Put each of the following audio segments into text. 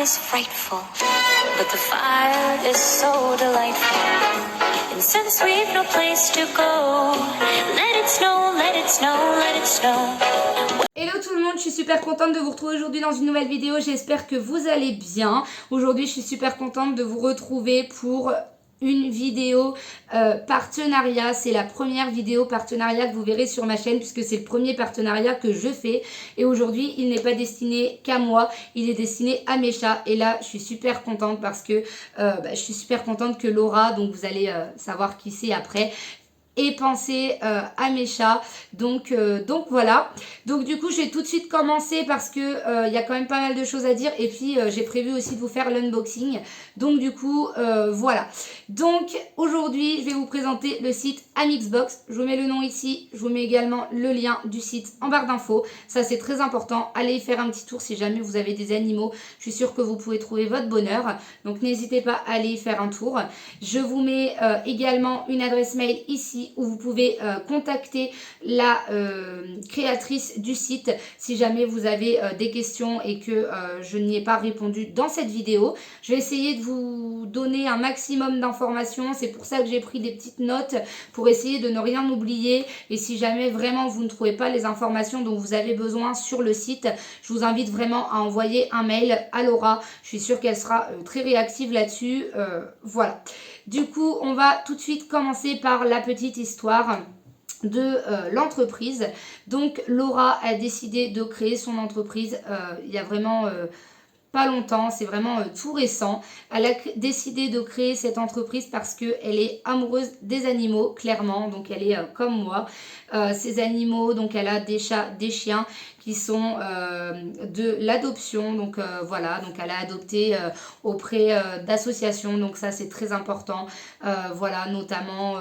is frightful, but the fire is so delightful. And since we've no place to go, let it snow, let it snow, let it snow. Hello tout le monde, je suis super contente de vous retrouver aujourd'hui dans une nouvelle vidéo, j'espère que vous allez bien. Aujourd'hui je suis super contente de vous retrouver pour une vidéo partenariat. C'est la première vidéo partenariat que vous verrez sur ma chaîne puisque c'est le premier partenariat que je fais. Et aujourd'hui il n'est pas destiné qu'à moi, il est destiné à mes chats. Et là je suis super contente parce que je suis super contente que Laura, donc vous allez savoir qui c'est après, et penser à mes chats. Donc voilà. Donc du coup je vais tout de suite commencer parce que il y a quand même pas mal de choses à dire. Et puis j'ai prévu aussi de vous faire l'unboxing. Donc du coup voilà. Donc aujourd'hui je vais vous présenter le site Amixbox. Je vous mets le nom ici. Je vous mets également le lien du site en barre d'infos. Ça c'est très important. Allez y faire un petit tour si jamais vous avez des animaux. Je suis sûre que vous pouvez trouver votre bonheur. Donc n'hésitez pas à aller y faire un tour. Je vous mets également une adresse mail ici où vous pouvez contacter la créatrice du site si jamais vous avez des questions et que je n'y ai pas répondu dans cette vidéo. Je vais essayer de vous donner un maximum d'informations, c'est pour ça que j'ai pris des petites notes pour essayer de ne rien oublier. Et si jamais vraiment vous ne trouvez pas les informations dont vous avez besoin sur le site, je vous invite vraiment à envoyer un mail à Laura. Je suis sûre qu'elle sera très réactive là-dessus. Voilà. Du coup, on va tout de suite commencer par la petite histoire de l'entreprise. Donc Laura a décidé de créer son entreprise il y a vraiment pas longtemps, c'est vraiment tout récent. Elle a décidé de créer cette entreprise parce qu'elle est amoureuse des animaux, clairement. Donc elle est comme moi. Ces animaux, donc elle a des chats, des chiens qui sont de l'adoption. Donc voilà, donc elle a adopté auprès d'associations. Donc ça c'est très important. Voilà, notamment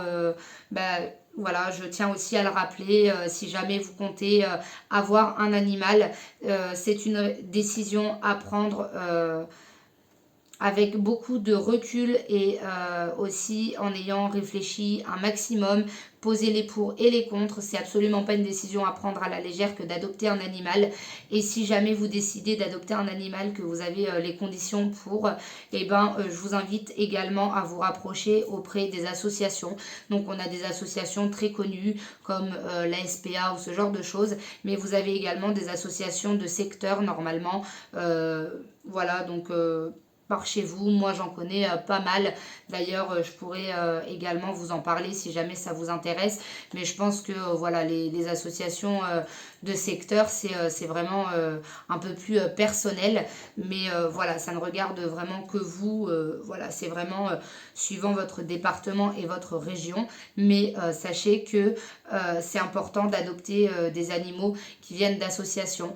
voilà, je tiens aussi à le rappeler, si jamais vous comptez avoir un animal, c'est une décision à prendre avec beaucoup de recul et aussi en ayant réfléchi un maximum, poser les pour et les contre. C'est absolument pas une décision à prendre à la légère que d'adopter un animal. Et si jamais vous décidez d'adopter un animal, que vous avez les conditions pour, je vous invite également à vous rapprocher auprès des associations. Donc on a des associations très connues comme la SPA ou ce genre de choses, mais vous avez également des associations de secteur normalement. Voilà, donc par chez vous, moi j'en connais pas mal. D'ailleurs je pourrais également vous en parler si jamais ça vous intéresse, mais je pense que voilà, les associations de secteur c'est vraiment un peu plus personnel, mais voilà, ça ne regarde vraiment que vous. Voilà, c'est vraiment suivant votre département et votre région, mais sachez que c'est important d'adopter des animaux qui viennent d'associations.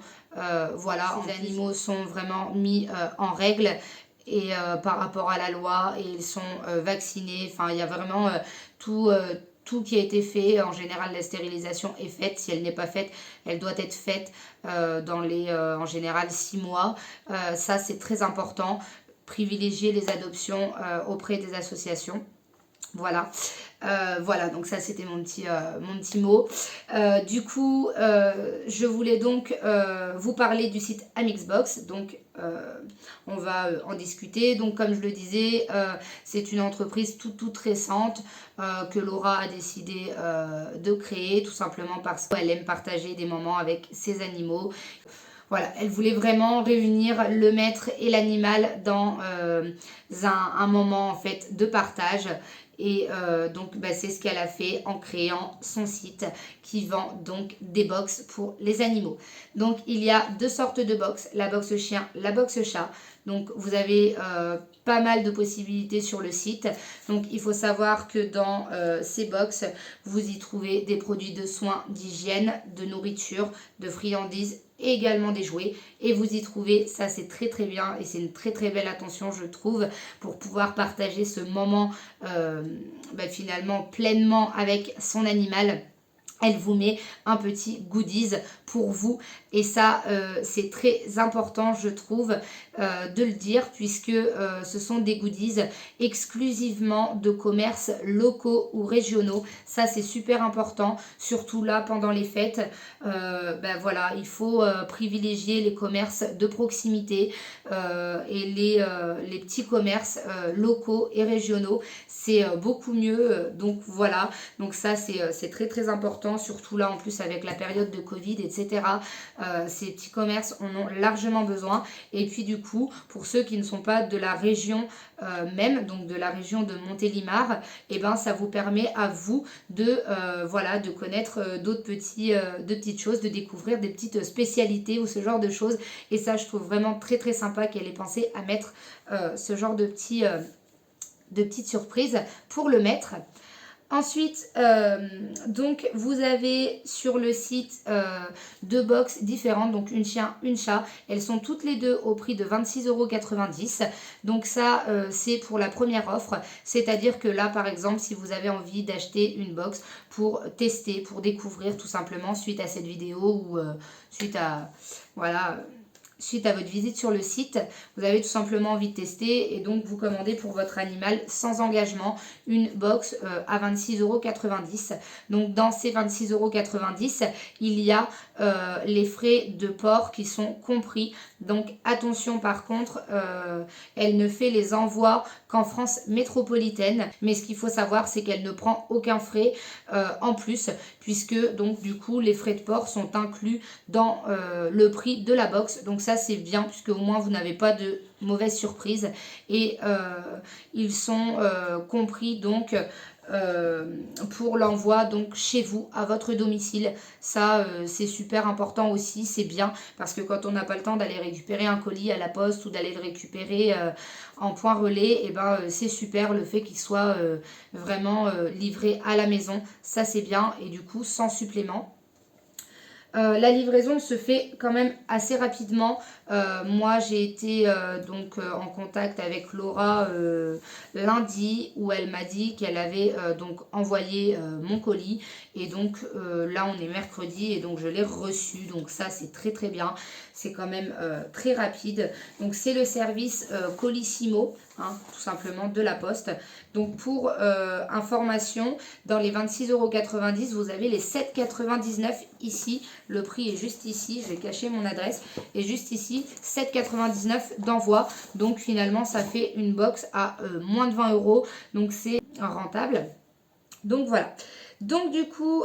Voilà, ces animaux sont vraiment mis en règle et par rapport à la loi, et ils sont vaccinés. Enfin, il y a vraiment tout qui a été fait. En général, la stérilisation est faite. Si elle n'est pas faite, elle doit être faite dans les en général 6 mois. Ça c'est très important. Privilégier les adoptions auprès des associations. Voilà. Voilà, donc ça c'était mon petit mot. Du coup, je voulais donc vous parler du site Amixbox. Donc on va en discuter. Donc comme je le disais, c'est une entreprise toute récente que Laura a décidé de créer, tout simplement parce qu'elle aime partager des moments avec ses animaux. Voilà, elle voulait vraiment réunir le maître et l'animal dans un moment en fait de partage. Et donc c'est ce qu'elle a fait en créant son site qui vend donc des box pour les animaux. Donc il y a deux sortes de box, la box chien, la box chat. Donc vous avez pas mal de possibilités sur le site. Donc il faut savoir que dans ces box, vous y trouvez des produits de soins, d'hygiène, de nourriture, de friandises, et également des jouets, et vous y trouvez, ça c'est très bien et c'est une très belle attention je trouve, pour pouvoir partager ce moment finalement pleinement avec son animal. elle vous met un petit goodies pour vous. Et ça, c'est très important, je trouve, de le dire, puisque ce sont des goodies exclusivement de commerces locaux ou régionaux. Ça, c'est super important, surtout là, pendant les fêtes. Ben voilà, il faut privilégier les commerces de proximité et les petits commerces locaux et régionaux. C'est beaucoup mieux. Donc voilà, donc ça, c'est très très important, surtout là en plus avec la période de Covid, etc. Ces petits commerces en ont largement besoin. Et puis du coup, pour ceux qui ne sont pas de la région même, donc de la région de Montélimar, et ben ça vous permet à vous de voilà, de connaître d'autres petites choses, de découvrir des petites spécialités ou ce genre de choses. Et ça, je trouve vraiment très très sympa qu'elle ait pensé à mettre ce genre de petites surprises pour le mettre. Ensuite, donc vous avez sur le site deux box différentes, donc une chien, une chat. Elles sont toutes les deux au prix de 26,90 €. Donc ça, c'est pour la première offre. C'est-à-dire que là, par exemple, si vous avez envie d'acheter une box pour tester, pour découvrir tout simplement suite à cette vidéo ou suite à... Voilà... Suite à votre visite sur le site, vous avez tout simplement envie de tester et donc vous commandez pour votre animal sans engagement une box à 26,90 €. Donc dans ces 26,90 €, il y a les frais de port qui sont compris. Donc attention par contre, elle ne fait les envois qu'en France métropolitaine. Mais ce qu'il faut savoir, c'est qu'elle ne prend aucun frais en plus, puisque donc du coup les frais de port sont inclus dans le prix de la box. Donc ça c'est bien, puisque au moins vous n'avez pas de mauvaises surprises. Et ils sont compris donc pour l'envoi donc chez vous à votre domicile. Ça c'est super important aussi, c'est bien parce que quand on n'a pas le temps d'aller récupérer un colis à la poste ou d'aller le récupérer en point relais, et ben c'est super le fait qu'il soit vraiment livré à la maison. Ça c'est bien et du coup sans supplément. La livraison se fait quand même assez rapidement. Moi j'ai été donc en contact avec Laura lundi, où elle m'a dit qu'elle avait donc envoyé mon colis, et donc là on est mercredi et donc je l'ai reçu. Donc ça c'est très très bien, c'est quand même très rapide. Donc c'est le service Colissimo, hein, tout simplement de la poste. Donc pour information, dans les 26,90 €, vous avez les 7,99 € ici. Le prix est juste ici, je vais cacher mon adresse. Et juste ici, 7,99 € d'envoi. Donc finalement, ça fait une box à moins de 20 €. Donc c'est rentable. Donc voilà. Donc du coup,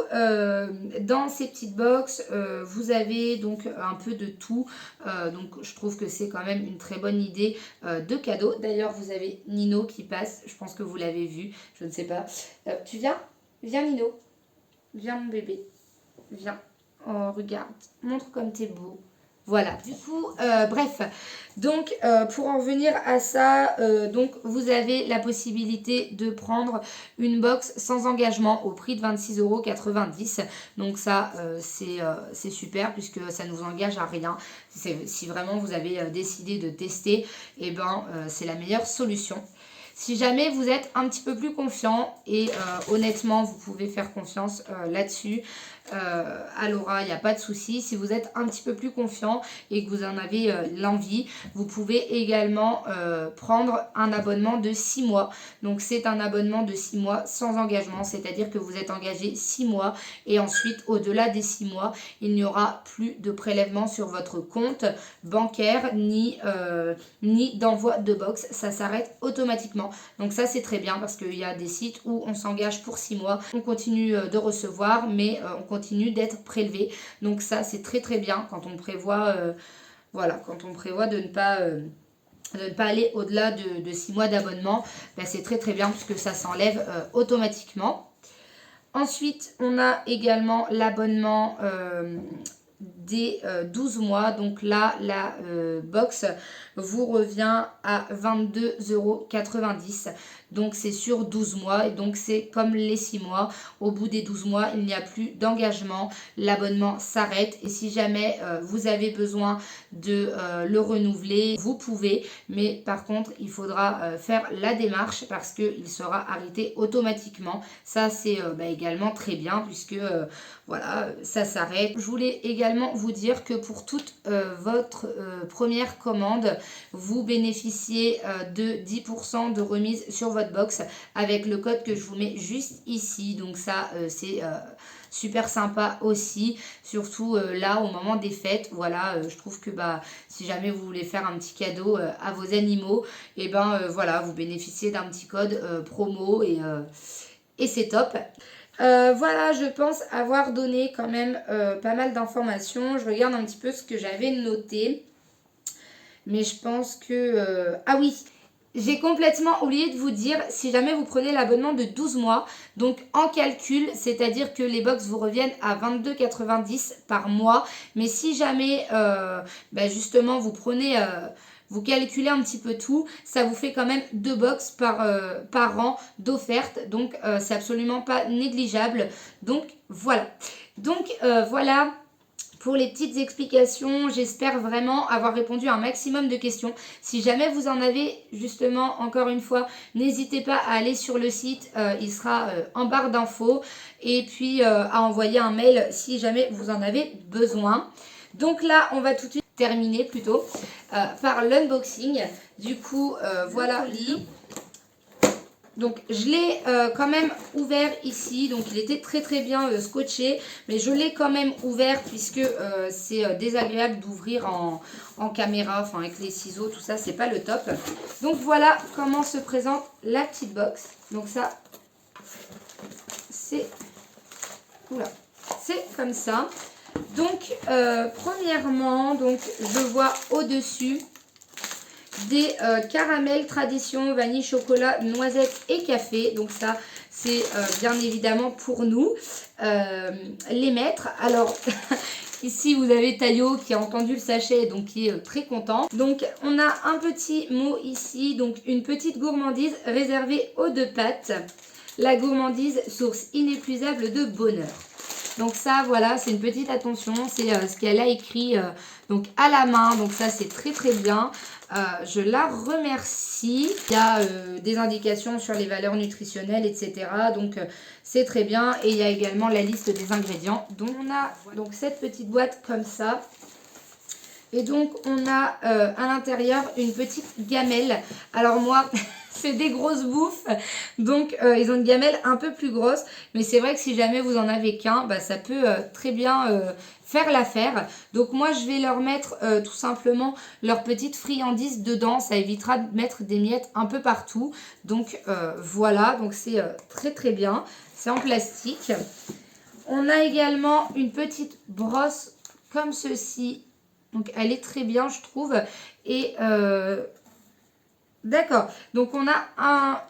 dans ces petites box, vous avez donc un peu de tout. Donc je trouve que c'est quand même une très bonne idée de cadeau. D'ailleurs, vous avez Nino qui passe. Je pense que vous l'avez vu. Je ne sais pas. Tu viens? Viens Nino. Viens mon bébé. Viens. Oh, regarde. Montre comme t'es beau. Voilà, du coup, bref, donc pour en revenir à ça, donc vous avez la possibilité de prendre une box sans engagement au prix de 26,90 €. Donc ça, c'est super puisque ça ne vous engage à rien. Si vraiment vous avez décidé de tester, et ben c'est la meilleure solution. Si jamais vous êtes un petit peu plus confiant, et honnêtement vous pouvez faire confiance là-dessus, à Laura, il n'y a pas de souci. Si vous êtes un petit peu plus confiant et que vous en avez l'envie, vous pouvez également prendre un abonnement de 6 mois. Donc c'est un abonnement de 6 mois sans engagement, c'est-à-dire que vous êtes engagé 6 mois et ensuite au-delà des 6 mois, il n'y aura plus de prélèvement sur votre compte bancaire ni d'envoi de box. Ça s'arrête automatiquement. Donc ça c'est très bien parce qu'il y a des sites où on s'engage pour 6 mois, on continue de recevoir, mais on continue d'être prélevé. Donc ça c'est très très bien quand on prévoit voilà, quand on prévoit de ne pas aller au-delà de 6 mois d'abonnement. Ben, c'est très très bien puisque ça s'enlève automatiquement. Ensuite on a également l'abonnement des 12 mois. Donc là, la box vous revient à 22,90 €. Donc c'est sur 12 mois et donc c'est comme les 6 mois. Au bout des 12 mois, il n'y a plus d'engagement. L'abonnement s'arrête et si jamais vous avez besoin de le renouveler, vous pouvez. Mais par contre, il faudra faire la démarche parce qu'il sera arrêté automatiquement. Ça, c'est également très bien puisque voilà, ça s'arrête. Je voulais également vous dire que pour toute votre première commande, vous bénéficiez de 10% de remise sur votre box avec le code que je vous mets juste ici. Donc ça, c'est super sympa aussi, surtout là au moment des fêtes. Voilà, je trouve que si jamais vous voulez faire un petit cadeau à vos animaux, et voilà, vous bénéficiez d'un petit code promo et c'est top. Voilà, je pense avoir donné quand même pas mal d'informations. Je regarde un petit peu ce que j'avais noté. Mais je pense que... Ah oui, j'ai complètement oublié de vous dire, si jamais vous prenez l'abonnement de 12 mois, donc en calcul, c'est-à-dire que les box vous reviennent à 22,90 € par mois. Mais si jamais, justement, vous prenez... vous calculez un petit peu tout, ça vous fait quand même 2 box par an d'offerte. Donc, c'est absolument pas négligeable. Donc, voilà. Donc, voilà pour les petites explications. J'espère vraiment avoir répondu à un maximum de questions. Si jamais vous en avez, justement, encore une fois, n'hésitez pas à aller sur le site. Il sera en barre d'infos. Et puis, à envoyer un mail si jamais vous en avez besoin. Donc là, on va tout de suite terminer plutôt par l'unboxing. Du coup, voilà. Donc je l'ai quand même ouvert ici, donc il était très très bien scotché, mais je l'ai quand même ouvert puisque c'est désagréable d'ouvrir en caméra, enfin avec les ciseaux, tout ça, c'est pas le top. Donc voilà comment se présente la petite box. Donc ça, c'est comme ça. Donc premièrement, donc je vois au-dessus des caramels tradition vanille chocolat noisette et café. Donc ça c'est bien évidemment pour nous les maîtres. Alors ici vous avez Taillot qui a entendu le sachet, donc qui est très content. Donc on a un petit mot ici, donc une petite gourmandise réservée aux 2 pattes. La gourmandise, source inépuisable de bonheur. Donc ça, voilà, c'est une petite attention. C'est ce qu'elle a écrit donc à la main. Donc ça, c'est très très bien. Je la remercie. Il y a des indications sur les valeurs nutritionnelles, etc. Donc c'est très bien. Et il y a également la liste des ingrédients. Donc on a donc cette petite boîte comme ça. Et donc on a à l'intérieur une petite gamelle. Alors moi... c'est des grosses bouffes, donc ils ont une gamelle un peu plus grosse, mais c'est vrai que si jamais vous en avez qu'un, ça peut très bien faire l'affaire. Donc moi je vais leur mettre tout simplement leur petite friandise dedans, ça évitera de mettre des miettes un peu partout. Donc voilà, donc c'est très très bien, c'est en plastique. On a également une petite brosse comme ceci, donc elle est très bien je trouve, et... d'accord, donc on a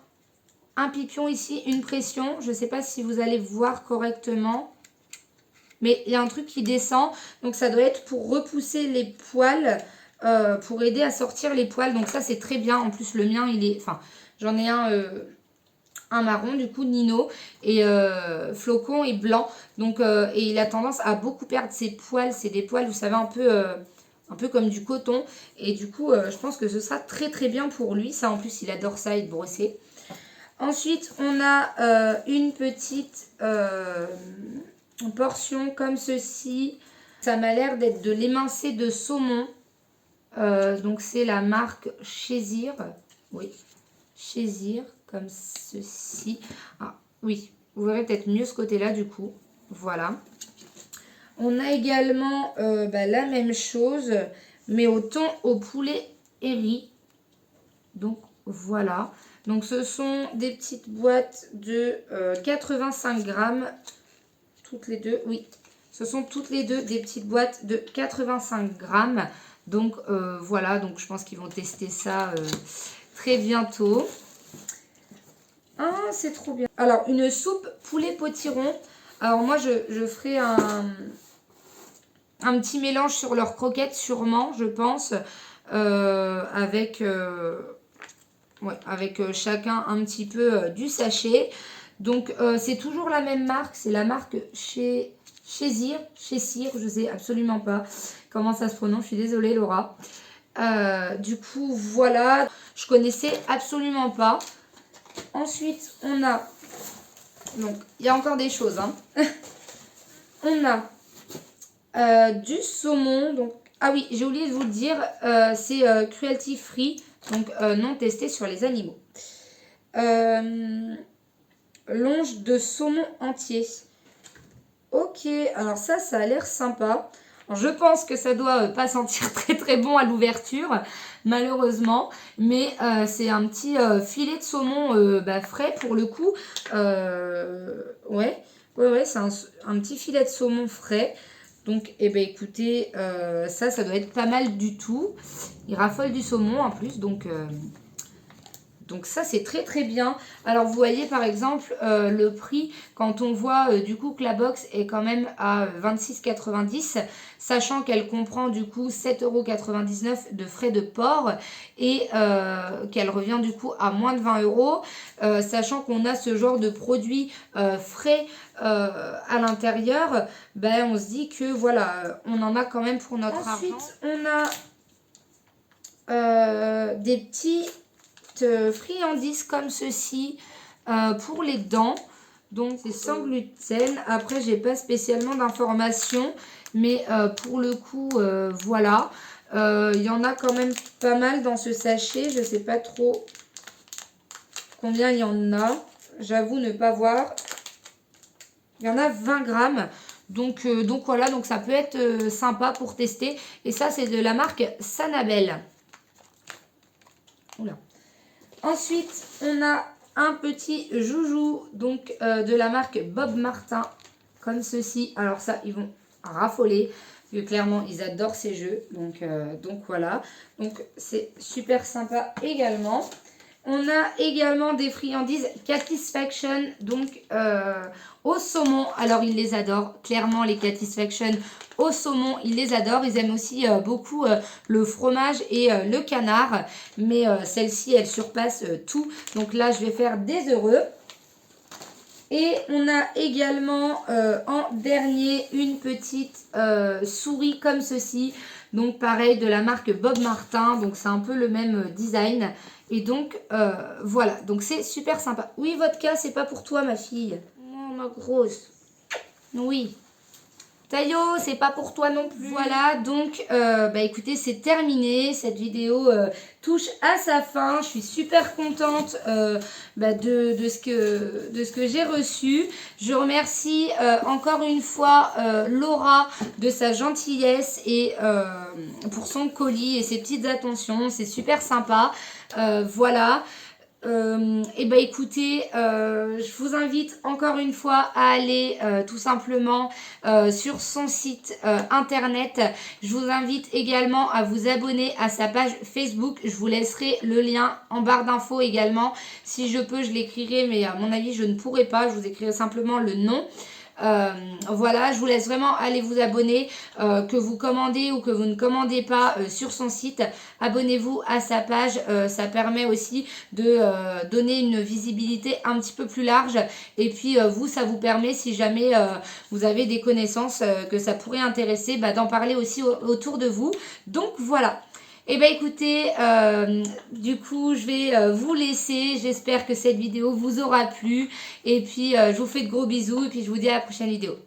un pipion ici, une pression. Je ne sais pas si vous allez voir correctement. Mais il y a un truc qui descend. Donc ça doit être pour repousser les poils, pour aider à sortir les poils. Donc ça c'est très bien. En plus le mien il est... Enfin j'en ai un marron du coup Nino. Et Flocon est blanc. Donc et il a tendance à beaucoup perdre ses poils. C'est des poils vous savez un peu comme du coton. Et du coup, je pense que ce sera très très bien pour lui. Ça, en plus, il adore ça, être brossé. Ensuite, on a une petite portion comme ceci. Ça m'a l'air d'être de l'émincé de saumon. Donc, c'est la marque Chésir. Oui, Chésir, comme ceci. Ah, oui, vous verrez peut-être mieux ce côté-là, du coup. Voilà. On a également la même chose, mais au thon, au poulet et riz. Donc voilà. Donc ce sont des petites boîtes de 85 grammes. Toutes les deux, oui. Ce sont toutes les deux des petites boîtes de 85 grammes. Donc voilà, donc je pense qu'ils vont tester ça très bientôt. Ah, c'est trop bien. Alors, une soupe poulet potiron. Alors moi, je ferai un petit mélange sur leurs croquettes sûrement, je pense, avec chacun un petit peu du sachet. Donc c'est toujours la même marque, c'est la marque chez Cire, je sais absolument pas comment ça se prononce, je suis désolée Laura. Du coup voilà, je connaissais absolument pas. Ensuite on a, donc il y a encore des choses, hein. On a du saumon, donc ah oui, j'ai oublié de vous le dire, c'est cruelty free, donc non testé sur les animaux. Longe de saumon entier. Ok, alors ça a l'air sympa. Alors, je pense que ça doit pas sentir très très bon à l'ouverture, malheureusement. Mais c'est un petit filet de saumon frais pour le coup. Ouais, c'est un petit filet de saumon frais. Donc, eh ben, écoutez, ça doit être pas mal du tout. Il raffole du saumon en plus, donc ça, c'est très très bien. Alors, vous voyez par exemple le prix, quand on voit du coup que la box est quand même à 26,90 €, sachant qu'elle comprend du coup 7,99 € de frais de port et qu'elle revient du coup à moins de 20 €, sachant qu'on a ce genre de produit frais à l'intérieur, ben, on se dit que voilà, on en a quand même pour notre argent. Ensuite, on a des petits friandises comme ceci pour les dents, donc c'est sans gluten. Après j'ai pas spécialement d'informations, mais pour le coup voilà, il y en a quand même pas mal dans ce sachet. Je sais pas trop combien il y en a, j'avoue ne pas voir. Il y en a 20 grammes. Donc voilà, donc ça peut être sympa pour tester. Et ça c'est de la marque Sanabel. Oula. Ensuite, on a un petit joujou, donc de la marque Bob Martin, comme ceci. Alors ça, ils vont raffoler, parce que clairement, ils adorent ces jeux. Donc voilà, donc c'est super sympa également. On a également des friandises Catisfaction, donc au saumon. Alors, ils les adorent. Clairement, les Catisfaction au saumon, ils les adorent. Ils aiment aussi beaucoup le fromage et le canard. Mais celle-ci, elle surpasse tout. Donc là, je vais faire des heureux. Et on a également en dernier une petite souris comme ceci. Donc pareil, de la marque Bob Martin. Donc c'est un peu le même design. Et donc voilà, donc c'est super sympa. Oui, vodka, c'est pas pour toi ma fille. Oh ma grosse. Oui. Tayo, c'est pas pour toi non plus. Voilà, donc écoutez, c'est terminé. Cette vidéo touche à sa fin. Je suis super contente de ce que j'ai reçu. Je remercie encore une fois Laura de sa gentillesse et pour son colis et ses petites attentions. C'est super sympa. Voilà. Écoutez, je vous invite encore une fois à aller tout simplement sur son site internet. Je vous invite également à vous abonner à sa page Facebook. Je vous laisserai le lien en barre d'infos également. Si je peux, je l'écrirai, mais à mon avis, je ne pourrai pas. Je vous écrirai simplement le nom. Voilà, je vous laisse vraiment aller vous abonner, que vous commandez ou que vous ne commandez pas sur son site. Abonnez-vous à sa page, ça permet aussi de donner une visibilité un petit peu plus large. Et puis vous, ça vous permet, si jamais vous avez des connaissances que ça pourrait intéresser, d'en parler aussi autour de vous. Donc voilà. Écoutez, du coup, je vais vous laisser. J'espère que cette vidéo vous aura plu. Et puis, je vous fais de gros bisous. Et puis, je vous dis à la prochaine vidéo.